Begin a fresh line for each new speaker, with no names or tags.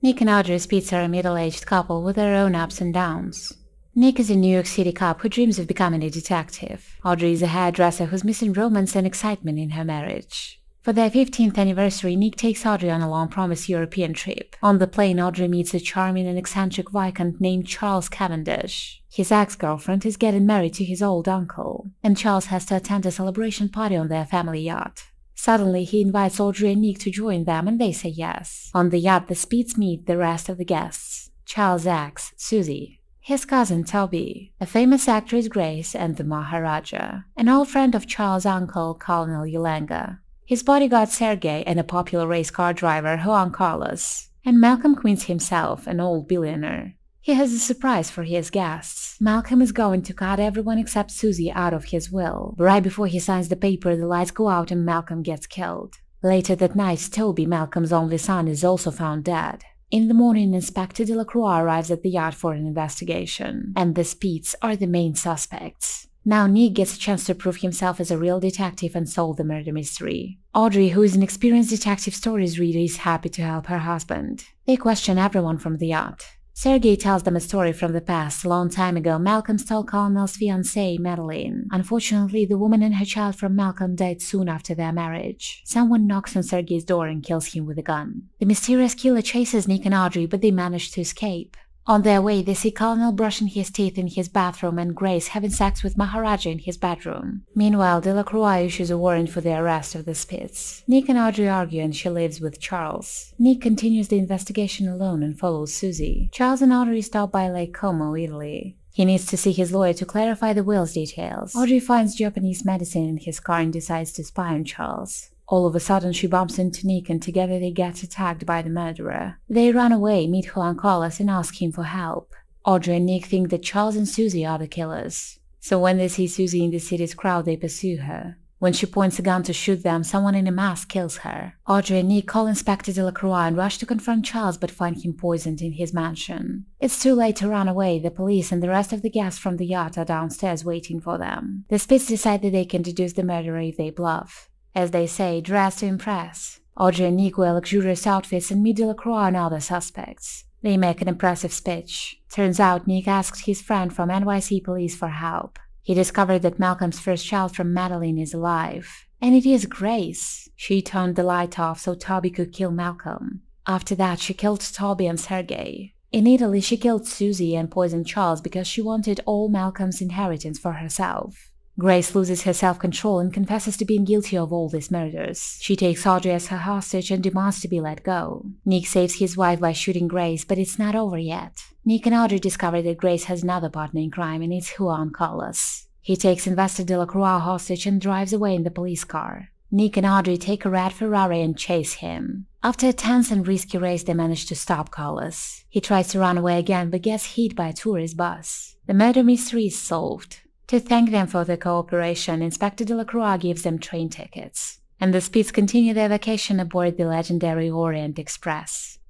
Nick and Audrey Spitz are a middle-aged couple with their own ups and downs. Nick is a New York City cop who dreams of becoming a detective. Audrey is a hairdresser who's missing romance and excitement in her marriage. For their 15th anniversary, Nick takes Audrey on a long-promised European trip. On the plane, Audrey meets a charming and eccentric viscount named Charles Cavendish. His ex-girlfriend is getting married to his old uncle, and Charles has to attend a celebration party on their family yacht. Suddenly, he invites Audrey and Nick to join them, and they say yes. On the yacht, the Spitz meet the rest of the guests: Charles' ex, Susie, his cousin Toby, a famous actress Grace, and the Maharaja, an old friend of Charles' uncle Colonel Yulanga, his bodyguard Sergei, and a popular race car driver Juan Carlos, and Malcolm Quince himself, an old billionaire. He has a surprise for his guests. Malcolm is going to cut everyone except Susie out of his will. Right before he signs the paper, the lights go out and Malcolm gets killed. Later that night, Toby, Malcolm's only son, is also found dead. In the morning, Inspector Delacroix arrives at the yacht for an investigation, and the Spitz are the main suspects. Now Nick gets a chance to prove himself as a real detective and solve the murder mystery. Audrey, who is an experienced detective stories reader, is happy to help her husband. They question everyone from the yacht. Sergei tells them a story from the past. A long time ago, Malcolm stole Colonel's fiancée, Madeline. Unfortunately, the woman and her child from Malcolm died soon after their marriage. Someone knocks on Sergei's door and kills him with a gun. The mysterious killer chases Nick and Audrey, but they manage to escape. On their way, they see Colonel brushing his teeth in his bathroom and Grace having sex with Maharaja in his bedroom. Meanwhile, Delacroix issues a warrant for the arrest of the Spitz. Nick and Audrey argue and she lives with Charles. Nick continues the investigation alone and follows Susie. Charles and Audrey stop by Lake Como, Italy. He needs to see his lawyer to clarify the will's details. Audrey finds Japanese medicine in his car and decides to spy on Charles. All of a sudden, she bumps into Nick and together they get attacked by the murderer. They run away, meet Juan Carlos, and ask him for help. Audrey and Nick think that Charles and Susie are the killers. So when they see Susie in the city's crowd, they pursue her. When she points a gun to shoot them, someone in a mask kills her. Audrey and Nick call Inspector Delacroix and rush to confront Charles but find him poisoned in his mansion. It's too late to run away. The police and the rest of the guests from the yacht are downstairs waiting for them. The Spitz decide that they can deduce the murderer if they bluff. As they say, dress to impress. Audrey and Nick wear luxurious outfits and meet Delacroix and other suspects. They make an impressive speech. Turns out Nick asks his friend from NYC police for help. He discovered that Malcolm's first child from Madeline is alive. And it is Grace. She turned the light off so Toby could kill Malcolm. After that, she killed Toby and Sergei. In Italy, she killed Susie and poisoned Charles because she wanted all Malcolm's inheritance for herself. Grace loses her self-control and confesses to being guilty of all these murders. She takes Audrey as her hostage and demands to be let go. Nick saves his wife by shooting Grace, but it's not over yet. Nick and Audrey discover that Grace has another partner in crime, and it's Juan Carlos. He takes Investor Delacroix hostage and drives away in the police car. Nick and Audrey take a red Ferrari and chase him. After a tense and risky race, they manage to stop Carlos. He tries to run away again but gets hit by a tourist bus. The murder mystery is solved. To thank them for their cooperation, Inspector Delacroix gives them train tickets, and the Spitz continue their vacation aboard the legendary Orient Express.